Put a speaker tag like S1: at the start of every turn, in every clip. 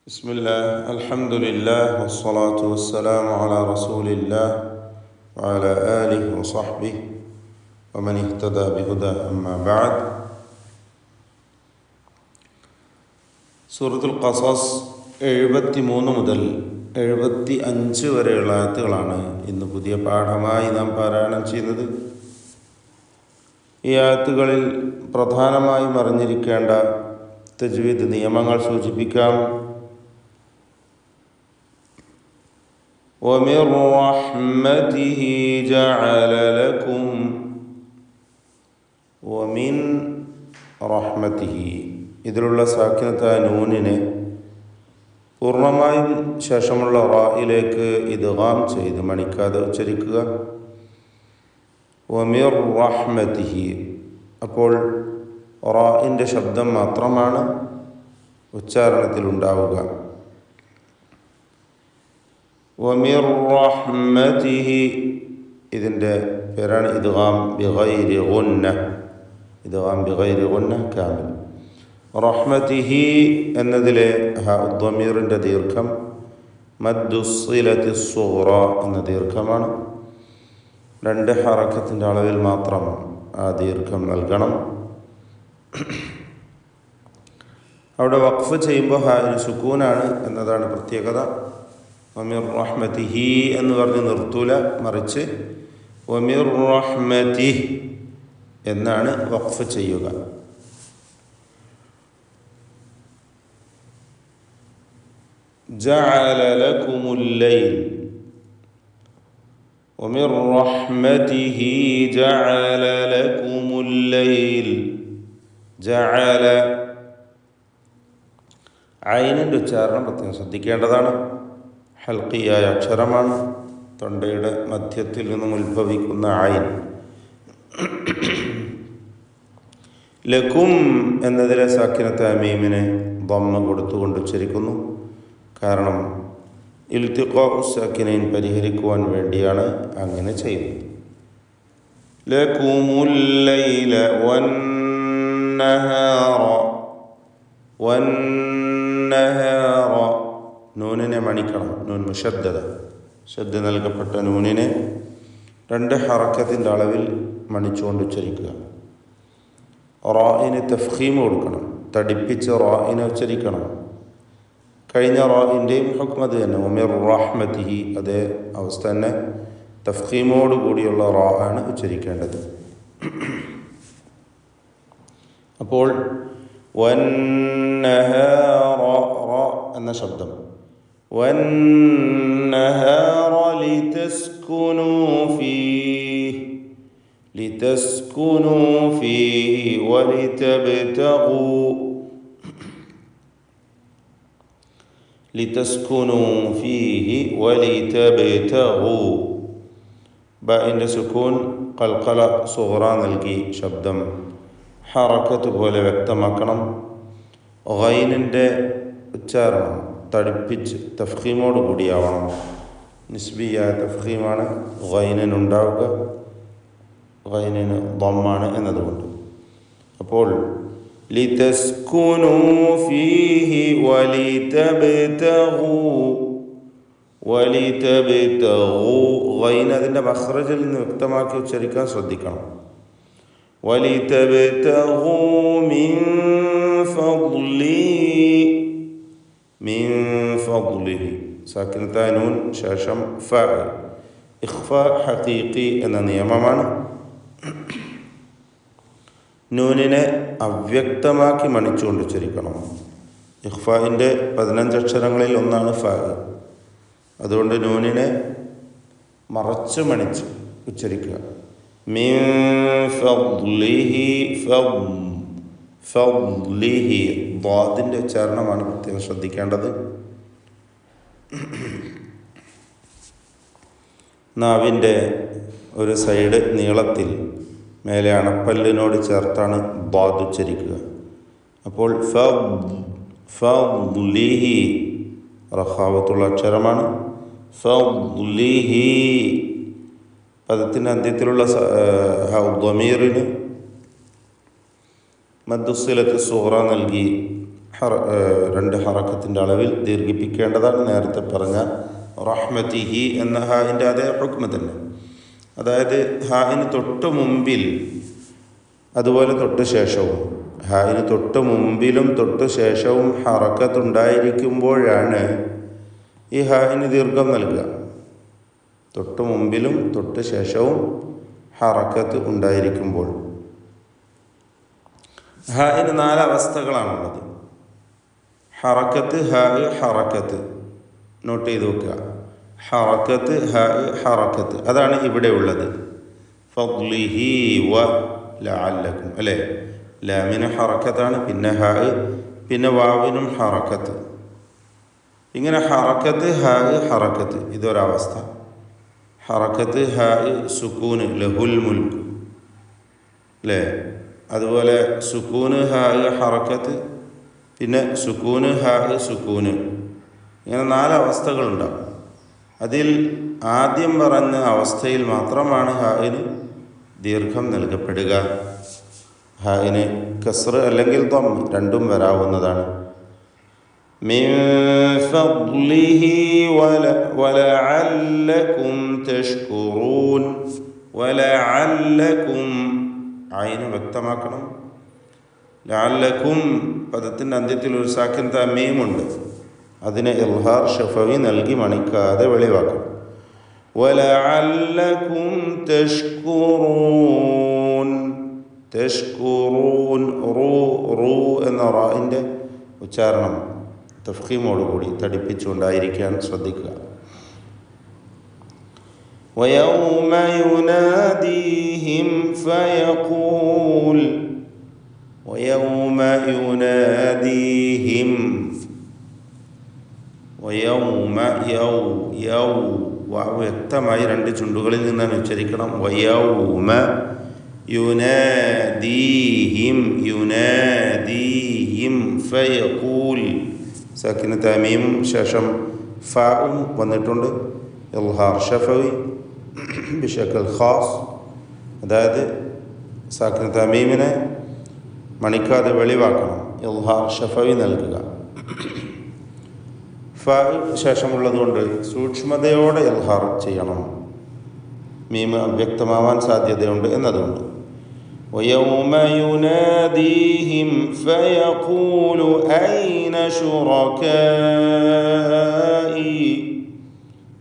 S1: ബിസ്മില്ലാഹ് അൽഹംദുലില്ലാഹ് വസ്സലാത്തു വസ്സലാമു അലാ റസൂലില്ലാഹ് വഅലാ ആലിഹി വസഹ്ബിഹി വമൻ ഇഹ്തദാ ബിഹുദാ അമ്മാ ബഅദ്. സൂറത്തുൽ ഖസസ് 73 മുതൽ 75 വരെയുള്ള ആയത്തുകളാണ് ഇന്ന് പുതിയ പാഠമായി നാം പാരായണം ചെയ്യുന്നത്. ഈ ആയത്തുകളിൽ പ്രധാനമായും അറിഞ്ഞിരിക്കേണ്ട തജ്വീദ് നിയമങ്ങൾ സൂചിപ്പിക്കാം. وَمِنْ رَحْمَتِهِ جَعَلَ لَكُمْ وَمِنْ رَحْمَتِهِ ഇതിലുള്ള സാക്കിനത്തായ നൂനിനെ പൂർണ്ണമായും ശേഷമുള്ള റായിലേക്ക് ഇദ്ഗാം ചെയ്ത് മണിക്കാതെ ഉച്ചരിക്കുക. വമിർ റഹ്മതിഹി, അപ്പോൾ റാഇൻ്റെ ശബ്ദം മാത്രമാണ് ഉച്ചാരണത്തിൽ ഉണ്ടാവുക. വമിർ റഹ്മതിഹി ഇതിൻ്റെ പേരാണ് ഇദ്ഗാം ബിഗൈരി ഗുന്ന, ഇദ്ഗാം ബിഗൈരി ഗുന്ന കാമിൽ. റഹ്മതിഹി എന്നതിലെ ദ്വമീറിൻ്റെ ദീർഘം മദ്ദുസ്സിലത്തി സുഗ്റ എന്ന ദീർഘമാണ്. 2 ഹറക്കത്തിൻ്റെ അളവിൽ മാത്രം ആ ദീർഘം നൽകണം. അവിടെ വഖഫ് ചെയ്യുമ്പോൾ ഹാഇന് സുക്കൂനാണ് എന്നതാണ് പ്രത്യേകത. വമിർ റഹ്മതിഹി എന്ന് പറഞ്ഞ് നിർത്തൂല, മറിച്ച് വമിർ റഹ്മതിഹി എന്നാണ് വഖഫ് ചെയ്യുക. ജഅല ലകുമുൽ ലൈൽ വമിർ റഹ്മതിഹി ജഅല ലകുമുൽ ലൈൽ. ജഅല ഐനിൻ്റെ ഉച്ചാരണം പ്രത്യേകം ശ്രദ്ധിക്കേണ്ടതാണ്. ഹൽക്കിയായ അക്ഷരമാണ്. തൊണ്ടയുടെ മധ്യത്തിൽ നിന്നും ഉത്ഭവിക്കുന്ന ഐൻ. ലക്കും എന്നതിലെ സാക്കിനത്തായ മീമിനെ ദമ്മ കൊടുത്തുകൊണ്ട് ഉച്ചരിക്കുന്നു. കാരണം ഇൽത്തിഖാഉ സാക്കിനൈൻ പരിഹരിക്കുവാൻ വേണ്ടിയാണ് അങ്ങനെ ചെയ്യുന്നത്. ലകുമുൽ ലൈല വന്നഹാറ വന്നഹാറ, നൂനിനെ മണിക്കണം. നൂൻ മുഷദ്ദദ, ശ്രദ്ധ നൽകപ്പെട്ട നൂനിനെ 2 ഹറക്കത്തിൻ്റെ അളവിൽ മണിച്ചുകൊണ്ട് ഉച്ചരിക്കുക. റാഇന് തഫ്ഖീം കൊടുക്കണം, തടിപ്പിച്ച് റാഇനെ ഉച്ചരിക്കണം. കഴിഞ്ഞ റാഇൻ്റെയും ഹുക്മ് അത് തന്നെ. ഉമിർ റഹ്മതിഹി അതേ അവസ്ഥ തന്നെ. തഫ്ഖീമോട് കൂടിയുള്ള റാ ആണ് ഉച്ചരിക്കേണ്ടത്. അപ്പോൾ വന്നഹാറ എന്ന ശബ്ദം വന്നഹാറ ലിതസ്കുനൂ ഫീഹി വലിതബ്തഗൂ ലിതസ്കുനൂ ഫീഹി വലിതബ്തഗൂ. ബഇൻ്റെ സുക്കൂൻ ഖൽഖല സുഗ്റ നൽകി ശബ്ദം ഹറക്കത്ത് പോലെ വ്യക്തമാക്കണം. ഗൈനിൻ്റെ ഉച്ചാരണം തടിപ്പിച്ച് തഫ്ഖീമോട് കൂടിയാവണം. നിസ്ബിയായ തഫ്ഖീമാണ് ഗൈനിനുണ്ടാവുക, ഗൈനിന് ദമ്മാണ് എന്നതുകൊണ്ട്. അപ്പോൾ ലിതസ്കുനൂ ഫീഹി വലിതബ്തഗൂ ഗൈൻ അതിൻ്റെ മഖ്റജിൽ നിന്ന് വ്യക്തമാക്കി ഉച്ചരിക്കാൻ ശ്രദ്ധിക്കണം. വലിതബ്തഗൂ മിൻ ഫദ്ലിഹി സാക്കിനത്തായ നൂൻ ശേഷം ഫ. ഇഖ്ഫാ ഹഖീഖി എന്ന നിയമമാണ്. നൂനിനെ അവ്യക്തമാക്കി മണിച്ചുകൊണ്ട് ഉച്ചരിക്കണം. ഇഖ്ഫാഇൻ്റെ 15 അക്ഷരങ്ങളിൽ ഒന്നാണ് ഫ. അതുകൊണ്ട് നൂനിനെ മറച്ച് മണിച്ച് ഉച്ചരിക്കുക. മിൻ ഫദ്ലിഹി ഫദ്ലിഹി ദ്വാദിൻ്റെ ഉച്ചാരണമാണ് പ്രത്യേകം ശ്രദ്ധിക്കേണ്ടത്. നാവിൻ്റെ ഒരു സൈഡ് നീളത്തിൽ മേലെ അണപ്പല്ലിനോട് ചേർത്താണ് ദ്വാദ് ഉച്ചരിക്കുക. അപ്പോൾ ഫദ്ലിഹി റഖാവത്തുള്ള അക്ഷരമാണ്. ഫദ്ലിഹി പദത്തിൻ്റെ അന്ത്യത്തിലുള്ള ദ്വമീറിന് മദ്ദുസ്സിലത്ത് സുഗ്റ നൽകി 2 ഹറക്കത്തിൻ്റെ അളവിൽ ദീർഘിപ്പിക്കേണ്ടതാണ്. നേരത്തെ പറഞ്ഞ റഹ്മത്തിഹി എന്ന ഹാഇൻ്റെ അതേ ഹുക്മ തന്നെ. അതായത് ഹാഇന് തൊട്ട് മുമ്പിൽ അതുപോലെ തൊട്ട് ശേഷവും, ഹാഇന് തൊട്ട് മുമ്പിലും തൊട്ട് ശേഷവും ഹറക്കത്തുണ്ടായിരിക്കുമ്പോഴാണ് ഈ ഹാഇന് ദീർഘം നൽകുക. തൊട്ട് മുമ്പിലും തൊട്ട് ശേഷവും ഹറക്കത്ത് ഉണ്ടായിരിക്കുമ്പോൾ. ഹാഇന് 4 അവസ്ഥകളാണുള്ളത്. ഹറക്കത്ത്, ഹാഇ, ഹറക്കത്ത്. നോട്ട് ചെയ്ത് വെക്കുക. ഹറക്കത്ത്, ഹാഇ, ഹറക്കത്ത്. അതാണ് ഇവിടെ ഉള്ളത്. ഫദ്ലിഹി വ ലഅല്ലക്കും, അല്ലേ? ലാമിന് ഹറക്കത്താണ്, പിന്നെ ഹാഇ, പിന്നെ വാവിനും ഹറക്കത്ത്. ഇങ്ങനെ ഹറക്കത്ത്, ഹാഇ, ഹറക്കത്ത്. ഇതൊരവസ്ഥ. ഹറക്കത്ത്, ഹാഇ, സുക്കൂന്, ലഹുൽ മുൽക്ക്, അല്ലേ? അതുപോലെ സുക്കൂന്, ഹാഇ, ഹറക്കത്ത്, പിന്നെ സുക്കൂന്, ഹാഇ, സുക്കൂന്. ഇങ്ങനെ 4 അവസ്ഥകളുണ്ടാകും. അതിൽ ആദ്യം പറഞ്ഞ അവസ്ഥയിൽ മാത്രമാണ് ഹാഇന് ദീർഘം നൽകപ്പെടുക. ഹാഇന് കസ്ർ അല്ലെങ്കിൽ ദം രണ്ടും വരാവുന്നതാണ്. മിൻ ഫദ്ലിഹി വലഅല്ലകും തഷ്കുറൂൻ. വലഅല്ലകും ഐന് വ്യക്തമാക്കണം. ലഅല്ലക്കും പദത്തിൻ്റെ അന്ത്യത്തിൽ ഒരു സാക്കിൻ തമീമുണ്ട്. അതിനെ ഇൽഹാർ ഷഫവി നൽകി മണിക്കാതെ വെളിവാക്കണം. വലഅല്ലകും തഷ്കുറൂൻ. തഷ്കുറൂൻ, റൂ എന്ന റാഇൻ്റെ ഉച്ചാരണം തഫ്ഖീമോടുകൂടി തടിപ്പിച്ചുകൊണ്ടായിരിക്കാൻ ശ്രദ്ധിക്കുക. ويوم يناديهم فيقول ويوم يناديهم ويوم വ്യക്തമായി 2 ചുണ്ടുകളിൽ നിന്നാണ് ഉച്ചരിക്കണം. വയൗമ യുനാദീഹിം യുനാദീഹിം ഫയഖൂൽ. സാക്കിന തമീമും ശേഷം ഫാഉം വന്നിട്ടുണ്ട്. ഇൽഹാർ ഷഫവി ബിശക്കൽ ഖാസ്, അതായത് സാക്കിന തമീമിനെ മണിക്കാതെ വെളിവാക്കണം. ഇൽഹാർ ഷഫവി നൽകുക. ഫ ശേഷമുള്ളതുകൊണ്ട് സൂക്ഷ്മതയോടെ ഇൽഹാർ ചെയ്യണം. മീം അവ്യക്തമാവാൻ സാധ്യതയുണ്ട് എന്നതുകൊണ്ട്. ويوم يناديهم فيقول أين شركائي.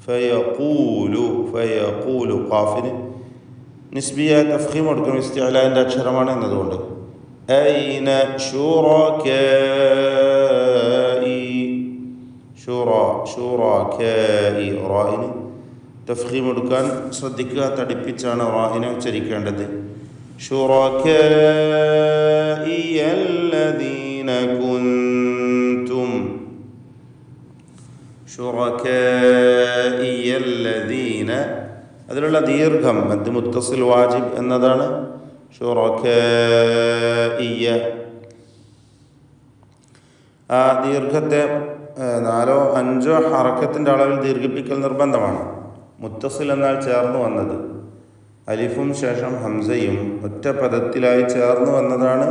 S1: ഫയഖൂലു ഖാഫിന് നിസ്ബിയായ തഫ്ഖീം എടുക്കണം. ഇസ്തിഅലാൻ്റെ അക്ഷരമാണ് എന്നതുകൊണ്ട്. ഐന ശുറകാഇ. ശുറകാഇ റാഇന് തഫ്ഖീം എടുക്കാൻ ശ്രദ്ധിക്കുക. തടിപ്പിച്ചാണ് റാഇനെ ഉച്ചരിക്കേണ്ടത്. ശുറകാഇ അല്ലദീന കുൻതും. ശുറകാഇ അല്ലദീന, അതിലുള്ള ദീർഘം മദ് മുത്തസിൽ വാജിബ് എന്നതാണ്. ശുറകാഇയ. ആ ദീർഘത്തെ 4 or 5 ഹറക്കത്തിൻ്റെ അളവിൽ ദീർഘിപ്പിക്കൽ നിർബന്ധമാണ്. മുത്തസിൽ എന്നാൽ ചേർന്ന് വന്നത്. അലിഫും ശേഷം ഹംസയും ഒറ്റ പദത്തിലായി ചേർന്ന് വന്നതാണ്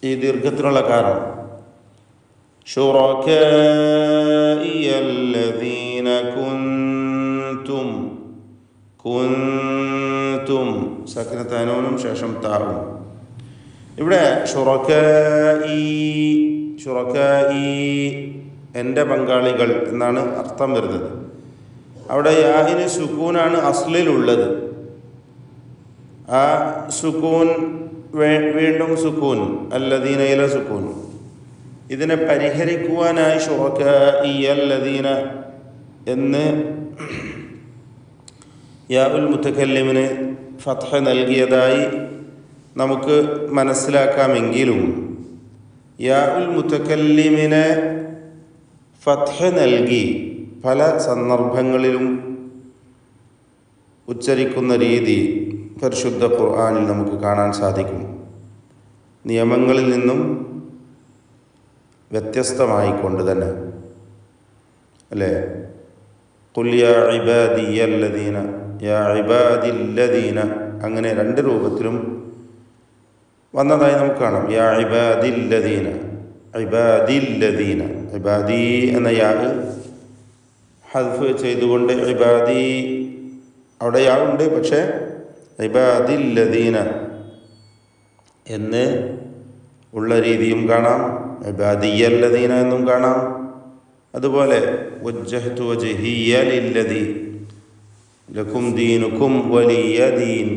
S1: ഈ ദീർഘത്തിനുള്ള കാരണം. ശുറകാഇ അല്ലദീന കുൻതും. കുൻതും സക്കിന തനൂനും ശേഷം താവും. ഇവിടെ ശുറകാഇ എൻ്റെ പങ്കാളികൾ എന്നാണ് അർത്ഥം വരുന്നത്. അവിടെ യാഹിന് സുക്കൂനാണ് അസ്ലിലുള്ളത്. ആ സുക്കൂൻ വീണ്ടും സുക്കൂൻ, അല്ലദീനയിലെ സുക്കൂൻ. ഇതിനെ പരിഹരിക്കുവാനായി ശുറകാഇ അല്ലദീന എന്ന് യാ ഉൽ മുതകല്ലിമിന് ഫത്ഹ നൽകിയതായി നമുക്ക് മനസ്സിലാക്കാമെങ്കിലും യാ ഉൽ മുതകല്ലിമിനെ ഫത്ഹ നൽകി പല സന്ദർഭങ്ങളിലും ഉച്ചരിക്കുന്ന രീതി പരിശുദ്ധ ഖുർആനിൽ നമുക്ക് കാണാൻ സാധിക്കും. നിയമങ്ങളിൽ നിന്നും വ്യത്യസ്തമായിക്കൊണ്ട് തന്നെ, അല്ലേ? ഖുൽ യാ ഇബാദിയല്ലദീന, യാ ഇബാദില്ലദീന, അങ്ങനെ 2 രൂപത്തിലും വന്നതായി നമുക്ക് കാണാം. യാ ഇബാദില്ലദീന, ഇബാദില്ലദീന, ഇബാദി എന്ന യാ ഹദ്ഫ് ചെയ്തുകൊണ്ട് ഇബാദി അവിടെ യാ ഉണ്ട്, പക്ഷേ ഇബാദില്ലദീന എന്ന് ഉള്ള രീതിയും കാണാം, ഇബാദിയല്ലദീന എന്നും കാണാം. അതുപോലെ വജ്ജഹ്തു വജ്ഹിയ ലില്ലദീ ലക്കും ദീനുക്കും വലിയ ദീൻ,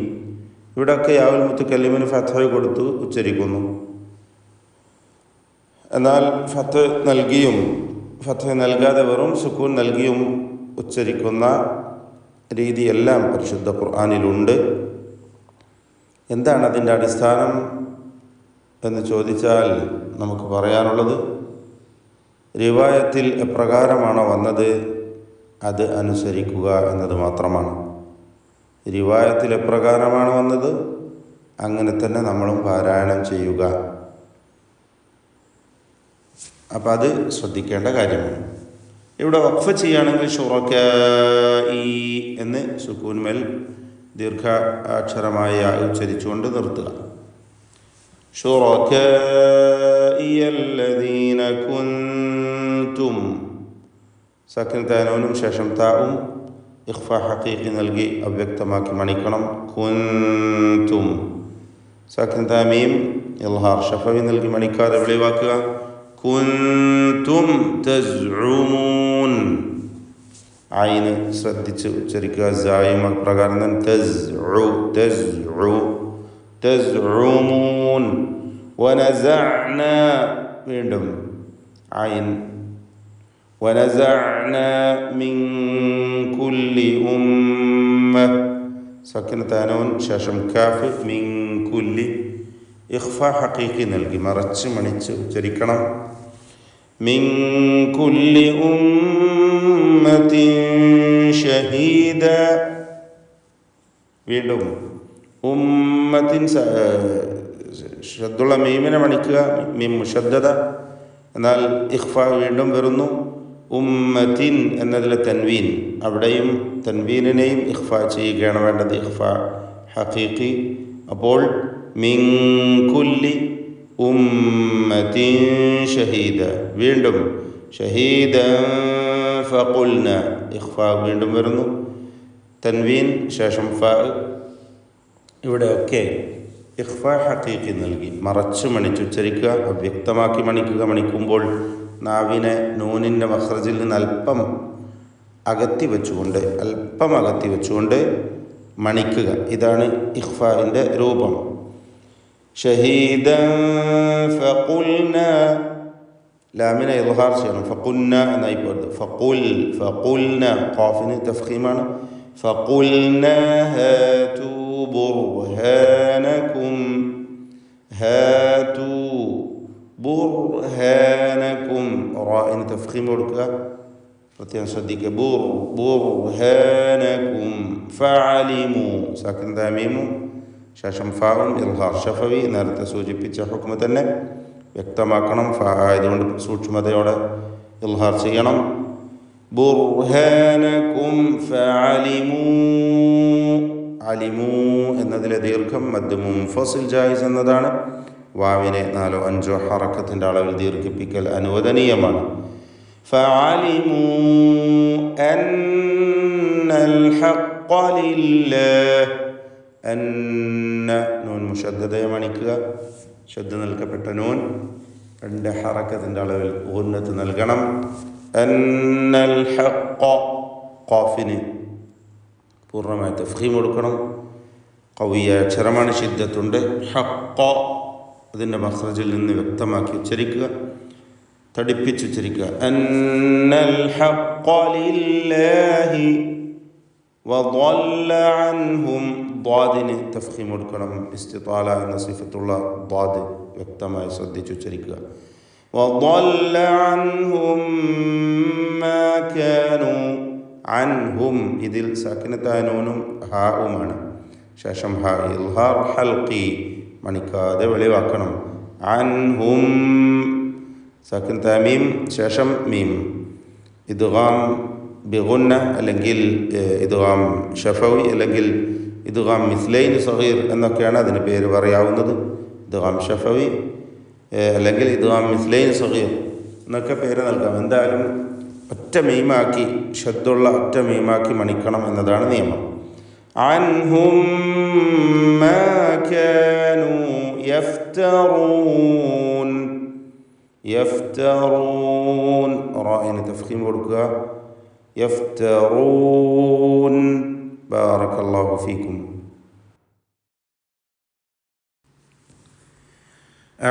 S1: ഇവിടെയൊക്കെ യാവുൽ മുത്തക്കല്ലിമിന് ഫത്ഹ കൊടുത്തു ഉച്ചരിക്കുന്നു. എന്നാൽ ഫത്ഹ നൽകിയും ഫത്ഹ നൽകാതെ വെറും സുക്കൂൻ നൽകിയും ഉച്ചരിക്കുന്ന രീതിയെല്ലാം പരിശുദ്ധ ഖുർആനിലുണ്ട്. എന്താണ് അതിൻ്റെ അടിസ്ഥാനം എന്ന് ചോദിച്ചാൽ നമുക്ക് പറയാനുള്ളത്, റിവായത്തിൽ എപ്രകാരമാണോ വന്നത് അത് അനുസരിക്കുക എന്നത് മാത്രമാണ്. റിവായത്തിൽ എപ്രകാരമാണ് വന്നത് അങ്ങനെ തന്നെ നമ്മളും പാരായണം ചെയ്യുക. അപ്പം അത് ശ്രദ്ധിക്കേണ്ട കാര്യമാണ്. ഇവിടെ വഖഫ് ചെയ്യുകയാണെങ്കിൽ ശുറക്കാഇ എന്ന് സുക്കൂൻമേൽ ദീർഘ അക്ഷരമായ ഉച്ചരിച്ചുകൊണ്ട് നിർത്തുക. ശുറക്കാഇയല്ലദീന കുൻതും, സക്കിനത്താനൂനും ശേഷം താവും ഇഖ്ഫ ഹഖീഖി നൽകി അവ്യക്തമാക്കി മണിക്കണം. കുൻതും, സക്കിനത്താമീം ഇൽഹാർ ഷഫവി നൽകി മണിക്കാതെ വെളിവാക്കുക. കുൻതും തസ്ഉമൂൻ, ഐന് ശ്രദ്ധിച്ച് ഉച്ചരിക്കുക. സായും പ്രകാരം തന്നെ തസ്ഉമൂൻ. വനസഅന, വീണ്ടും ഐൻ വനസഅന മിൻ കുല്ലി ഉമ്മ, സക്കിനത്താനൂൻ ശേഷം കാഫ് മിൻ കുല്ലി ഇഖ്ഫ ഹഖീഖി നൽകി മറച്ച് മണിച്ച് ഉച്ചരിക്കണം. മിൻ കുല്ലി ഉമ്മത്തിൻ ഷഹീദ, വീണ്ടും ഉമ്മത്തിൻ ഷദ്ദുള്ള മീമിനെ മണിക്കുക, മീം മുഷദ്ദദ. എന്നാൽ ഇഖ്ഫ വീണ്ടും വരുന്നു. ഉമ്മത്തിൻ എന്നതിലെ തൻവീൻ, അവിടെയും തൻവീനിനെയും ഇഖ്ഫ ചെയ്യുകയാണ് വേണ്ടത്, ഇഖ്ഫ ഹഖീഖി. അപ്പോൾ മിൻ കുല്ലി ഉമ്മത്തിൻ ഷഹീദ, വീണ്ടും ഷഹീദൻ ഫഖുൽന, ഇഖ്ഫ വീണ്ടും വരുന്നു, തൻവീൻ ശേഷം ഫ. ഇവിടെയൊക്കെ ഇഖ്ഫ ഹഖീഖി നൽകി മറച്ച് മണിച്ചുച്ചരിക്കുക, വ്യക്തമാക്കി മണിക്കുക. മണിക്കുമ്പോൾ നാവിനെ നൂനിൻ്റെ മഖ്റജിൽ നിന്ന് അല്പം അകത്തി വെച്ചുകൊണ്ട് മണിക്കുക. ഇതാണ് ഇഖ്ഫാഇൻ്റെ രൂപം. ഷഹീദൻ ഫഖുൽന, ലാമിനെ ഇൽഹാർ ചെയ്യണം. ഫഖുൽന എന്നായി പോയത്. ഫഖുൽന ഖാഫിന് തഫ്ഖീമാണ്. ഫഖുൽന ഹാതു ബുർഹാനകും, ഹാതു ബുർഹാനകും, റാഇന് തഫ്ഖീം കൊടുക്കുക, പ്രത്യേകം ശ്രദ്ധിക്കുക. ബുർഹാനകും ഫഅലിമു, സാക്കിൻ തമീമും ശേഷം ഫാഉം ഇൽഹാർ ഷഫവി. നേരത്തെ സൂചിപ്പിച്ച ഹുക്മ തന്നെ വ്യക്തമാക്കണം. ഫ ആയതുകൊണ്ട് സൂക്ഷ്മതയോടെ ഇൽഹാർ ചെയ്യണം. ബുർഹാനകും ഫഅലിമു, അലിമു എന്നതിലെ ദീർഘം മദ് മുൻഫസിൽ ജായിസ് എന്നതാണ്. വാവിനെ 4 or 5 ഹറക്കത്തിൻ്റെ അളവിൽ ദീർഘിപ്പിക്കൽ അനുവദനീയമാണ്. ഫഅലിമു അന്നൽ ഹഖ്ഖ ലില്ലാഹ്, അന്ന നൂൻ മുഷദ്ദദയെ മണിക്കുക. ശബ്ദ നൽകപ്പെട്ട നൂൻ 2 ഹറക്കത്തിൻ്റെ അളവിൽ ഉന്നത്ത് നൽകണം. അന്നൽ ഹഖ്ഖ, ഖാഫിന് പൂർണ്ണമായ തഫ്ഖീം കൊടുക്കണം. ഖവിയ അക്ഷരമാണ്, ശിദ്ദത്തുണ്ട്. ഹഖ്ഖ അതിൻ്റെ മഖ്റജിൽ നിന്ന് വ്യക്തമാക്കി ഉച്ചരിക്കുക, തടിപ്പിച്ചുച്ചരിക്കുക. അന്നൽ ഹഖ്ഖ ലില്ലാഹി വദല്ല അൻഹും, ദ്വാദിന് തഫ്ഖീം കൊടുക്കണം. ഇസ്തിതാല എന്ന സിഫത്തുള്ള ദ്വാദ് വ്യക്തമായി ശ്രദ്ധിച്ചുച്ചരിക്കുക. വദല്ല അൻഹും മാ കാനൂ, അൻഹും ഇതിൽ സാക്കിനത്തായ നൂനും ഹാഉമാണ്. ശേഷം ഹ ഇൽഹാർ ഹൽഖി മണിക്കാതെ വെളിവാക്കണം. അൻഹും സാക്കിൻ തമീം ശേഷം മീം. ഇദ്ഗാം ബിഗുന്ന അല്ലെങ്കിൽ ഇദ്ഗാം ഷഫവി അല്ലെങ്കിൽ ഇദ്ഗാം മിസ്ലൈൻ സഗീർ എന്നൊക്കെയാണ് അതിന് പേര് പറയാവുന്നത്. ഇദ്ഗാം ഷഫവി അല്ലെങ്കിൽ ഇദ്ഗാം മിസ്ലൈൻ സഗീർ എന്നൊക്കെ പേര് നൽകാം. എന്തായാലും ഒറ്റ മീമാക്കി, ഷദ്ദുള്ള ഒറ്റ മീമാക്കി മണിക്കണം എന്നതാണ് നിയമം. അൻഹും മാ കാനൂ യഫ്തറൂൻ. യഫ്തറൂൻ റായിന് തഫ്ഖീം കൊടുക്കുക. യഫ്തറൂൻ. ബാറക്കല്ലാഹു ഫീക്കും.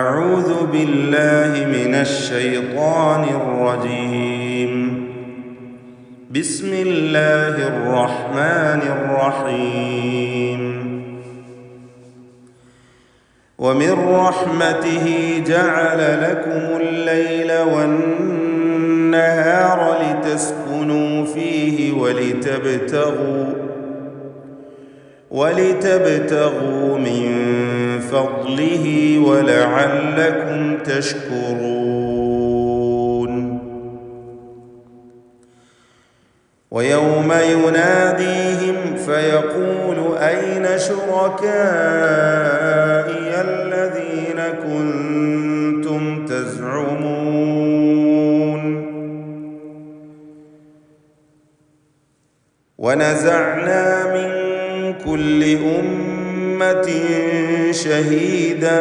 S1: أعوذ بالله من الشيطان الرجيم. بسم الله الرحمن الرحيم. ومن رحمته جعل لكم الليل والنهار لتسكنوا فيه ولتبتغوا من فضله ولعلكم تشكرون. ويوم يناديهم فيقول أين شركائي الذين كنتم تزعمون. ونزعنا من كل أمة شهيدا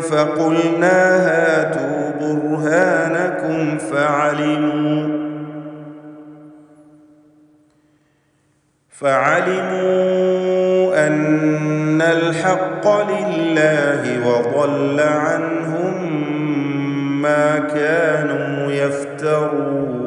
S1: فقلنا هاتوا برهانكم فعلموا أن الحق لله وضل عنهم ما كانوا يفترون.